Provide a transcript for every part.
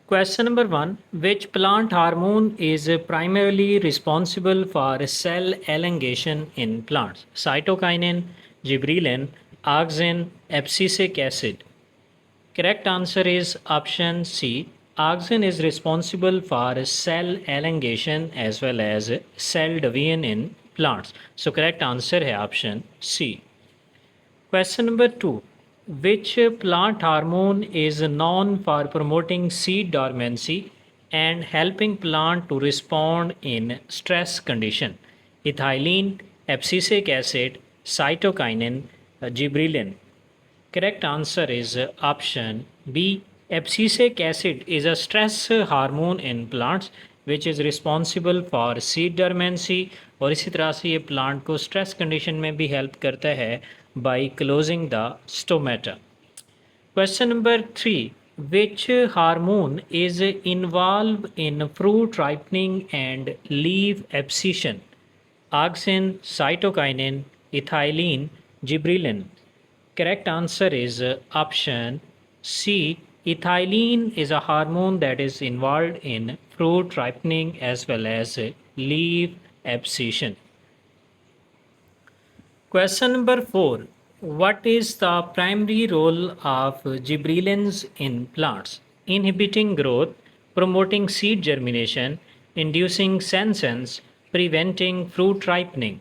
Question number one. Which plant hormone is primarily responsible for cell elongation in plants? Cytokinin, gibberellin, auxin, abscisic acid. Correct answer is option C. Auxin is responsible for cell elongation as well as cell division in plants. So correct answer है option C. Question number two. Which plant hormone is known for promoting seed dormancy and helping plant to respond in stress condition? Ethylene, abscisic acid, cytokinin, gibberellin. Correct answer is option B. Abscisic acid is a stress hormone in plants which is responsible for seed dormancy और इसी तरह से ये plant को stress condition में भी help करता है by closing the stomata. Question number 3. Which hormone is involved in fruit ripening and leaf abscission? Auxin, cytokinin, ethylene, gibberellin. Correct answer is option C. Ethylene is a hormone that is involved in fruit ripening as well as leaf abscission. Question number 4. What is the primary role of gibberellins in plants? Inhibiting growth, promoting seed germination, inducing senescence, preventing fruit ripening.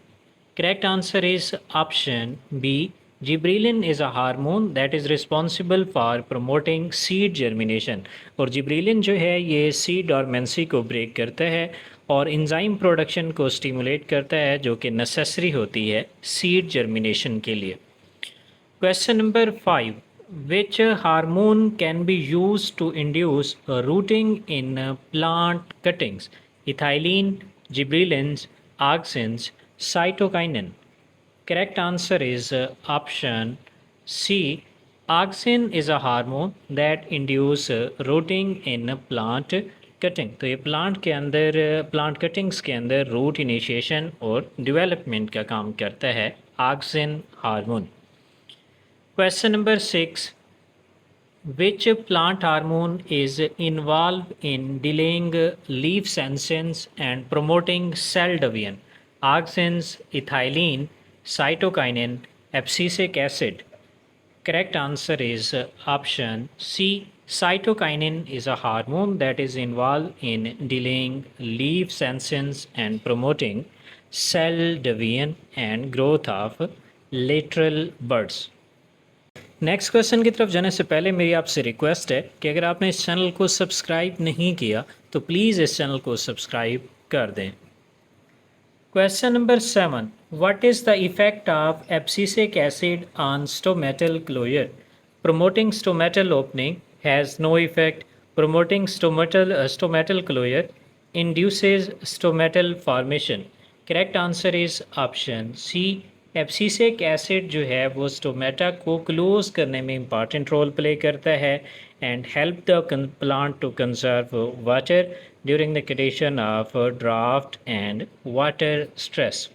Correct answer is option B. Gibberellin is a hormone that is responsible for promoting seed germination और gibberellin जो है ये seed dormancy को break करता है और enzyme production को stimulate करता है जो कि नेसेसरी होती है सीड जर्मिनेशन के लिए. Question number 5. Which hormone can be used to induce rooting in plant cuttings? Ethylene, gibberellins, auxins, cytokinin. Correct answer is option C. Auxin is a hormone that induce rooting in plant cutting. तो ये plant के अंदर plant cuttings के अंदर root initiation और development का काम करता है auxin hormone. Question number 6. Which plant hormone is involved in delaying leaf senescence and promoting cell division? Auxins, ethylene, cytokinin, abscisic acid. Correct answer is option C. Cytokinin is a hormone that is involved in delaying leaf senescence and promoting cell division and growth of lateral buds. Next question की तरफ जाने से पहले मेरी आपसे request है कि अगर आपने इस चैनल को सब्सक्राइब नहीं किया तो प्लीज़ इस चैनल को सब्सक्राइब कर दें. Question number 7. What is the effect of abscisic acid on stomatal closure? Promoting stomatal opening has no effect. Promoting stomatal closure induces stomatal formation. Correct answer is option C. Abscisic acid जो है वो stomata को close करने में important role play करता है and help the plant to conserve water during the condition of draft and water stress.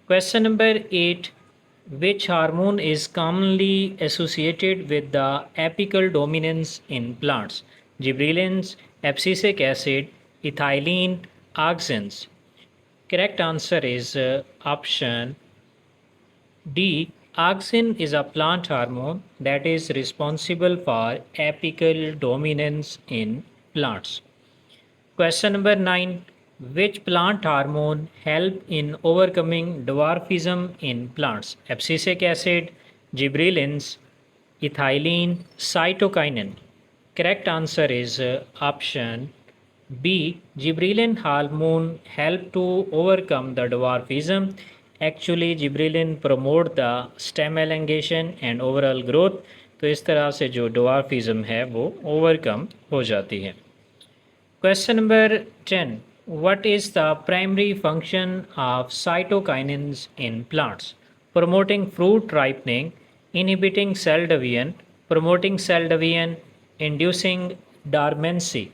Question number 8. Which hormone is commonly associated with the apical dominance in plants? Gibberellins, abscisic acid, ethylene, auxins. Correct answer is option D. Auxin is a plant hormone that is responsible for apical dominance in plants. Question number 9. Which plant hormone help in overcoming dwarfism in plants? Abscisic acid, gibberellins, ethylene, cytokinin. Correct answer is option B. Gibberellin hormone help to overcome the dwarfism. Actually gibberellin promote the stem elongation and overall growth. तो इस तरह से जो dwarfism है वो overcome हो जाती है. Question number 10. What is the primary function of cytokinins in plants? Promoting fruit ripening, inhibiting cell division, promoting cell division, inducing dormancy.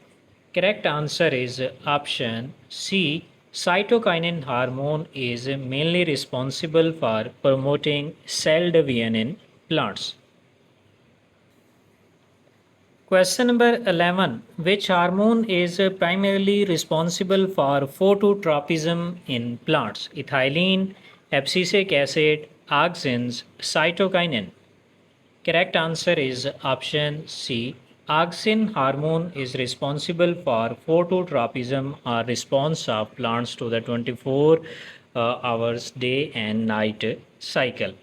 Correct answer is option C. Cytokinin hormone is mainly responsible for promoting cell division in plants. Question number 11. Which hormone is primarily responsible for phototropism in plants? Ethylene, abscisic acid, auxins, cytokinin. Correct answer is option C. Auxin hormone is responsible for phototropism or response of plants to the 24 hours day and night cycle.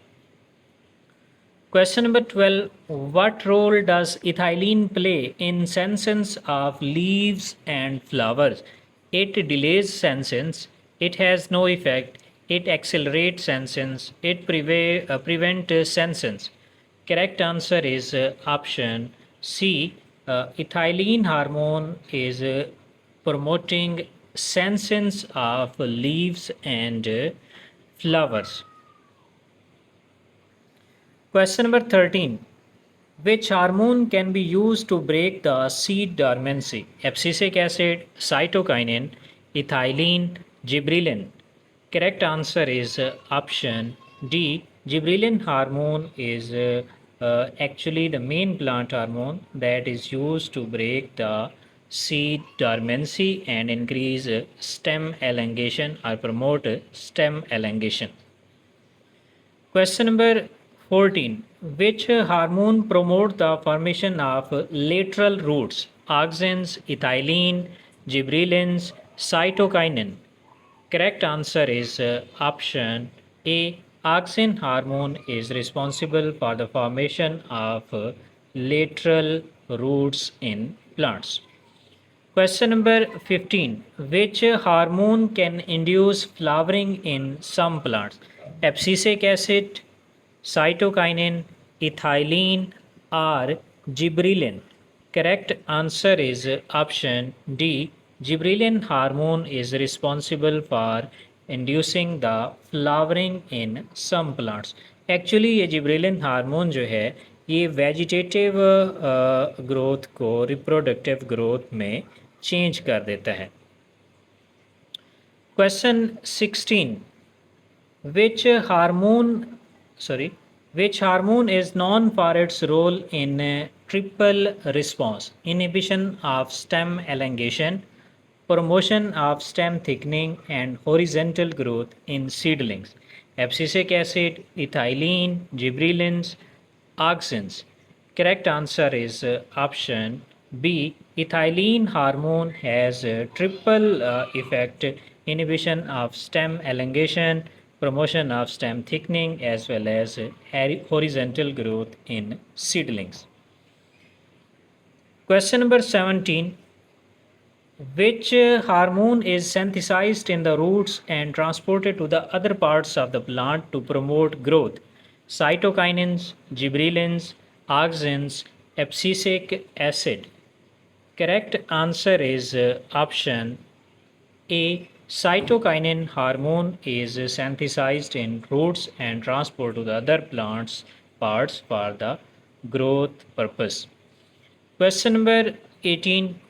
Question number 12. What role does ethylene play in senescence of leaves and flowers? It delays senescence, it has no effect, it accelerates senescence, it prevents senescence. Correct answer is option C. Ethylene hormone is promoting senescence of leaves and flowers. Question number 13. Which hormone can be used to break the seed dormancy? Abscisic acid, cytokinin, ethylene, gibberellin. Correct answer is option D. Gibberellin hormone is actually the main plant hormone that is used to break the seed dormancy and increase stem elongation or promote stem elongation. Question number 14. Which hormone promote the formation of lateral roots? Auxins, ethylene, gibberellins, cytokinin. Correct answer is option A. Auxin hormone is responsible for the formation of lateral roots in plants. Question number 15. Which hormone can induce flowering in some plants? Abscisic acid, cytokinin, ethylene, or gibberellin? Correct answer is option D. Gibberellin hormone is responsible for inducing the flowering in some plants. Actually ये gibberellin hormone जो है ये vegetative growth को reproductive growth में change कर देता है. Question 16. Which hormone is known for its role in triple response? Inhibition of stem elongation, promotion of stem thickening, and horizontal growth in seedlings. Abscisic acid, ethylene, gibberellins, auxins. Correct answer is option B. Ethylene hormone has a triple effect: inhibition of stem elongation, promotion of stem thickening, as well as horizontal growth in seedlings. Question number 17. Which hormone is synthesized in the roots and transported to the other parts of the plant to promote growth? Cytokinins, gibberellins, auxins, abscisic acid. Correct answer is option A. Cytokinin hormone is synthesized in roots and transported to the other plants parts for the growth purpose. Question number 18.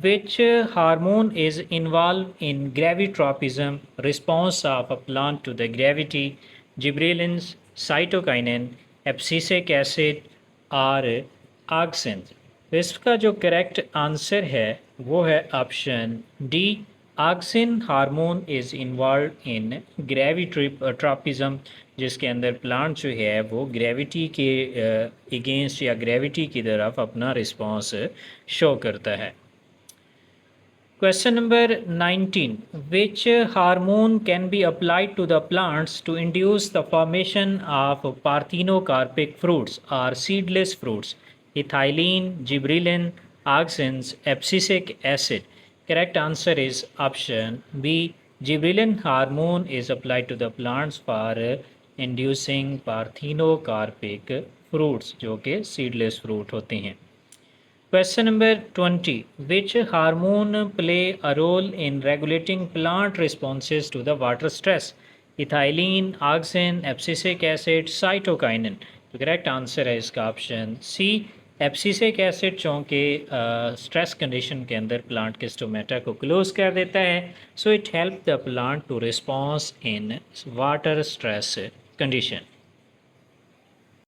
Which hormone is involved in gravitropism, response of a plant to the gravity? Gibberellins, cytokinin, abscisic acid और auxin. तो इसका जो correct answer है वो है option D. Auxin hormone is involve in gravitropism, जिसके अंदर plant जो है वो ग्रेविटी के अगेंस्ट या ग्रेविटी की तरफ अपना रिस्पॉन्स शो करता है. Question number 19. Which hormone can be applied to the plants to induce the formation of parthenocarpic fruits or seedless fruits? Ethylene, gibberellin, auxins, abscisic acid. Correct answer is option B. Gibberellin hormone is applied to the plants for inducing parthenocarpic fruits, जो कि seedless fruit होते हैं. Question number 20. Which hormone play a role in regulating plant responses to the water stress? Ethylene, auxin, abscisic acid, cytokinin. The correct answer है इसका option C. Abscisic acid चूँकि stress condition के अंदर plant के stomata को close कर देता है, so it help the plant to response in water stress condition.